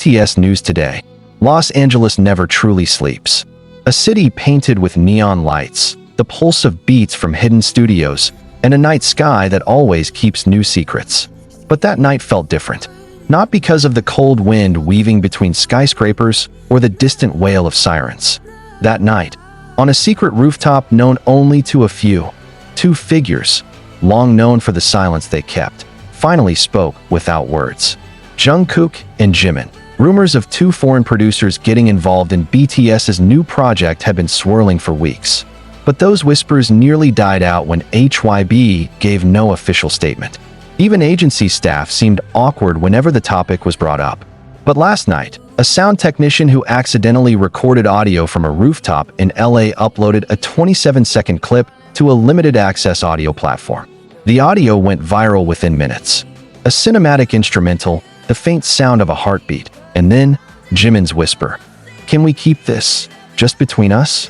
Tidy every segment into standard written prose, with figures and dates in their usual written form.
BTS News Today. Los Angeles never truly sleeps. A city painted with neon lights, the pulse of beats from hidden studios, and a night sky that always keeps new secrets. But that night felt different. Not because of the cold wind weaving between skyscrapers or the distant wail of sirens. That night, on a secret rooftop known only to a few, two figures, long known for the silence they kept, finally spoke without words. Jikook and Jimin. Rumors of two foreign producers getting involved in BTS's new project had been swirling for weeks. But those whispers nearly died out when HYB gave no official statement. Even agency staff seemed awkward whenever the topic was brought up. But last night, a sound technician who accidentally recorded audio from a rooftop in LA uploaded a 27-second clip to a limited-access audio platform. The audio went viral within minutes. A cinematic instrumental, the faint sound of a heartbeat, and then Jimin's whisper. "Can we keep this just between us?"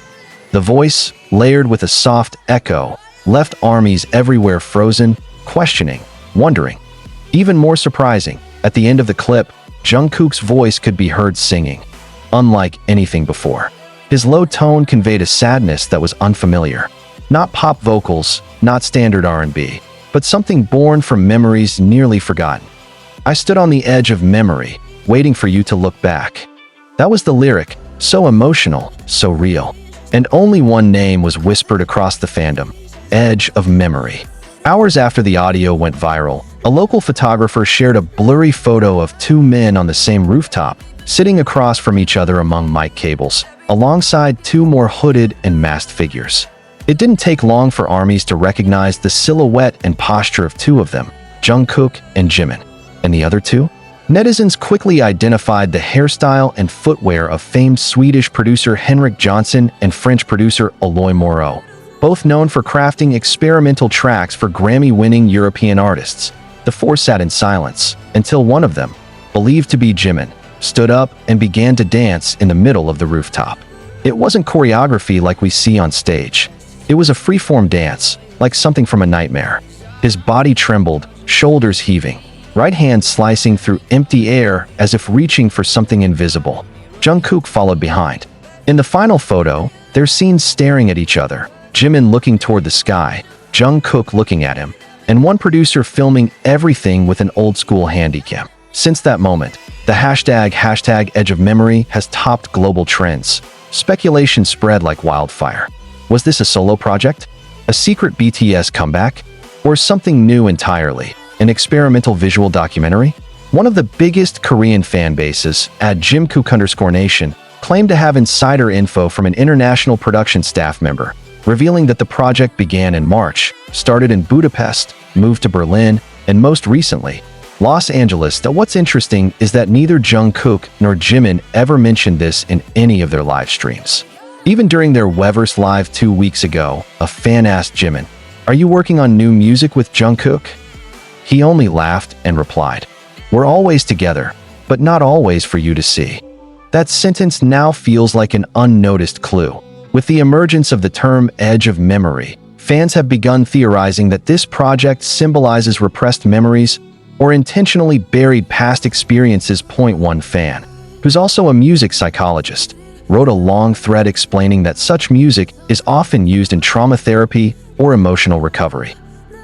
The voice, layered with a soft echo, left armies everywhere frozen, questioning, wondering. Even more surprising, at the end of the clip, Jungkook's voice could be heard singing, unlike anything before. His low tone conveyed a sadness that was unfamiliar. Not pop vocals, not standard R&B, but something born from memories nearly forgotten. "I stood on the edge of memory, waiting for you to look back." That was the lyric, so emotional, so real. And only one name was whispered across the fandom: Edge of Memory. Hours after the audio went viral, a local photographer shared a blurry photo of two men on the same rooftop, sitting across from each other among mic cables, alongside two more hooded and masked figures. It didn't take long for armies to recognize the silhouette and posture of two of them, Jikook and Jimin. And the other two? Netizens quickly identified the hairstyle and footwear of famed Swedish producer Henrik Jonsson and French producer Aloy Moreau, both known for crafting experimental tracks for Grammy-winning European artists. The four sat in silence until one of them, believed to be Jimin, stood up and began to dance in the middle of the rooftop. It wasn't choreography like we see on stage. It was a free-form dance, like something from a nightmare. His body trembled, shoulders heaving, right hand slicing through empty air as if reaching for something invisible. Jungkook followed behind. In the final photo, they're seen staring at each other, Jimin looking toward the sky, Jungkook looking at him, and one producer filming everything with an old-school handycam. Since that moment, the hashtag Edge of Memory has topped global trends. Speculation spread like wildfire. Was this a solo project? A secret BTS comeback? Or something new entirely? An experimental visual documentary? One of the biggest Korean fan bases, at jimqin_nation, claimed to have insider info from an international production staff member, revealing that the project began in March, started in Budapest, moved to Berlin, and most recently, Los Angeles. Though what's interesting is that neither Jungkook nor Jimin ever mentioned this in any of their live streams. Even during their Weverse Live 2 weeks ago, a fan asked Jimin, "Are you working on new music with Jungkook?" He only laughed and replied, "We're always together, but not always for you to see." That sentence now feels like an unnoticed clue. With the emergence of the term Edge of Memory, fans have begun theorizing that this project symbolizes repressed memories or intentionally buried past experiences. One fan, who's also a music psychologist, wrote a long thread explaining that such music is often used in trauma therapy or emotional recovery.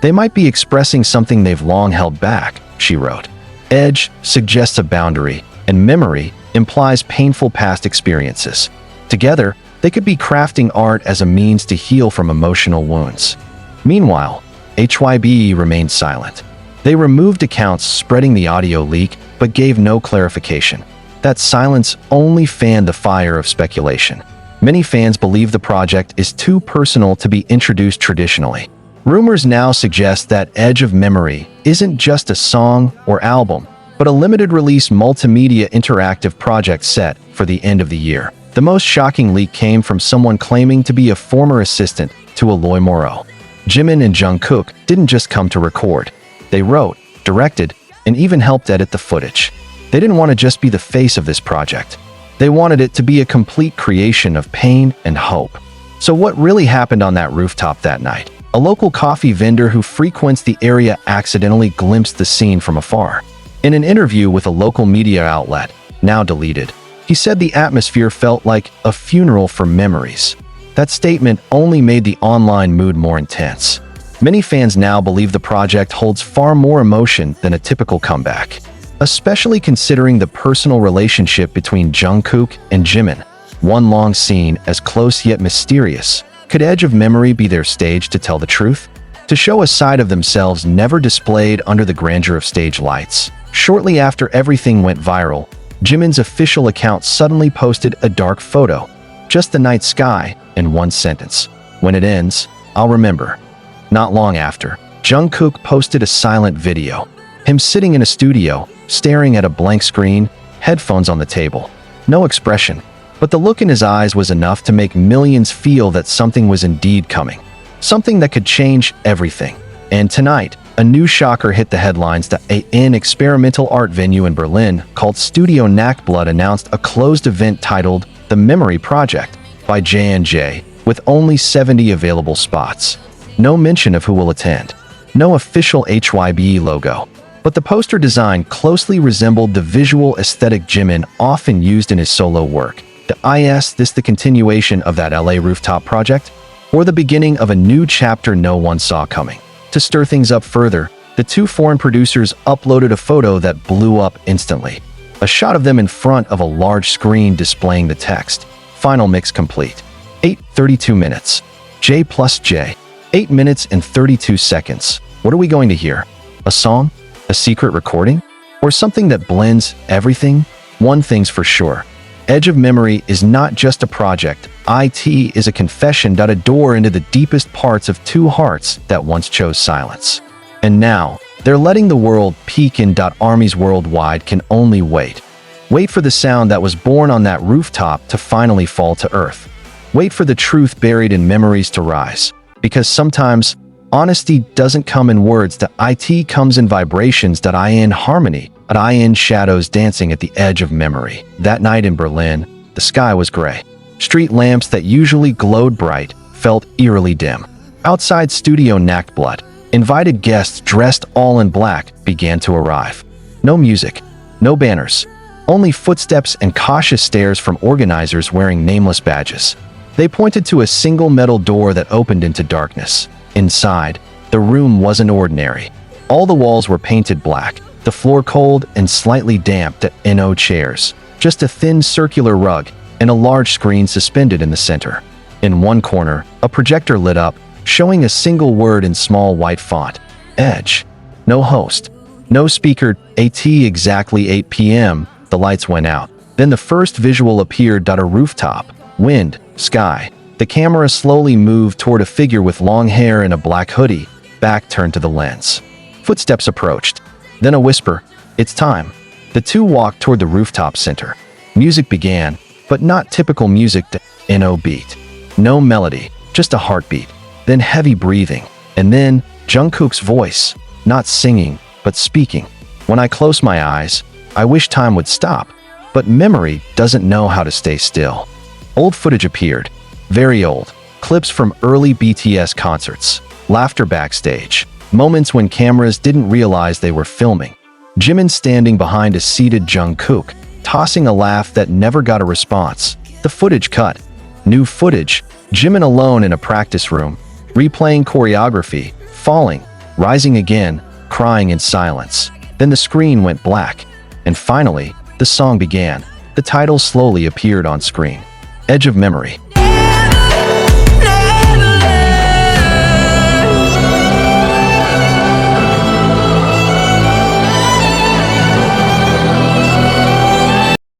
They might be expressing something they've long held back, she wrote. Edge suggests a boundary, and memory implies painful past experiences. Together, they could be crafting art as a means to heal from emotional wounds. Meanwhile, HYB remained silent. They removed accounts spreading the audio leak, but gave no clarification. That silence only fanned the fire of speculation. Many fans believe the project is too personal to be introduced traditionally. Rumors now suggest that Edge of Memory isn't just a song or album, but a limited-release multimedia interactive project set for the end of the year. The most shocking leak came from someone claiming to be a former assistant to Aloy Moreau. Jimin and Jungkook didn't just come to record. They wrote, directed, and even helped edit the footage. They didn't want to just be the face of this project. They wanted it to be a complete creation of pain and hope. So what really happened on that rooftop that night? A local coffee vendor who frequents the area accidentally glimpsed the scene from afar. In an interview with a local media outlet, now deleted. He said the atmosphere felt like a funeral for memories. That statement only made the online mood more intense. Many fans now believe the project holds far more emotion than a typical comeback, especially considering the personal relationship between Jikook and Jimin. One long scene, as close yet mysterious. Could Edge of Memory be their stage to tell the truth? To show a side of themselves never displayed under the grandeur of stage lights? Shortly after everything went viral, Jimin's official account suddenly posted a dark photo. Just the night sky, and one sentence. When it ends, I'll remember. Not long after, Jikook posted a silent video. Him sitting in a studio, staring at a blank screen, headphones on the table. No expression, but the look in his eyes was enough to make millions feel that something was indeed coming. Something that could change everything. And tonight, a new shocker hit the headlines that an experimental art venue in Berlin called Studio Nachtblut announced a closed event titled The Memory Project by J&J, with only 70 available spots. No mention of who will attend. No official HYBE logo. But the poster design closely resembled the visual aesthetic Jimin often used in his solo work. Is this the continuation of that LA Rooftop project? Or the beginning of a new chapter no one saw coming? To stir things up further, the two foreign producers uploaded a photo that blew up instantly. A shot of them in front of a large screen displaying the text. Final mix complete. 8:32 minutes. J plus J. 8 minutes and 32 seconds. What are we going to hear? A song? A secret recording? Or something that blends everything? One thing's for sure. Edge of Memory is not just a project. It is a confession, a door into the deepest parts of two hearts that once chose silence. And now, they're letting the world peek in. Armies worldwide can only wait. Wait for the sound that was born on that rooftop to finally fall to earth. Wait for the truth buried in memories to rise. Because sometimes, honesty doesn't come in words. It comes in vibrations. In harmony. In shadows dancing at the edge of memory. That night in Berlin, the sky was gray. Street lamps that usually glowed bright felt eerily dim. Outside Studio Nachtblut, invited guests dressed all in black began to arrive. No music, no banners, only footsteps and cautious stares from organizers wearing nameless badges. They pointed to a single metal door that opened into darkness. Inside, the room wasn't ordinary. All the walls were painted black, the floor cold and slightly damp. No chairs, just a thin circular rug and a large screen suspended in the center. In one corner, a projector lit up, showing a single word in small white font. Edge. No host. No speaker. At exactly 8 p.m., the lights went out. Then the first visual appeared. A rooftop. Wind. Sky. The camera slowly moved toward a figure with long hair and a black hoodie, back turned to the lens. Footsteps approached. Then a whisper. It's time. The two walked toward the rooftop center. Music began, but not typical music. No beat. No melody, just a heartbeat. Then heavy breathing. And then Jungkook's voice, not singing, but speaking. When I close my eyes, I wish time would stop, but memory doesn't know how to stay still. Old footage appeared. Very old. Clips from early BTS concerts. Laughter backstage. Moments when cameras didn't realize they were filming. Jimin standing behind a seated Jungkook, tossing a laugh that never got a response. The footage cut. New footage. Jimin alone in a practice room, replaying choreography, falling, rising again, crying in silence. Then the screen went black. And finally, the song began. The title slowly appeared on screen. Edge of Memory.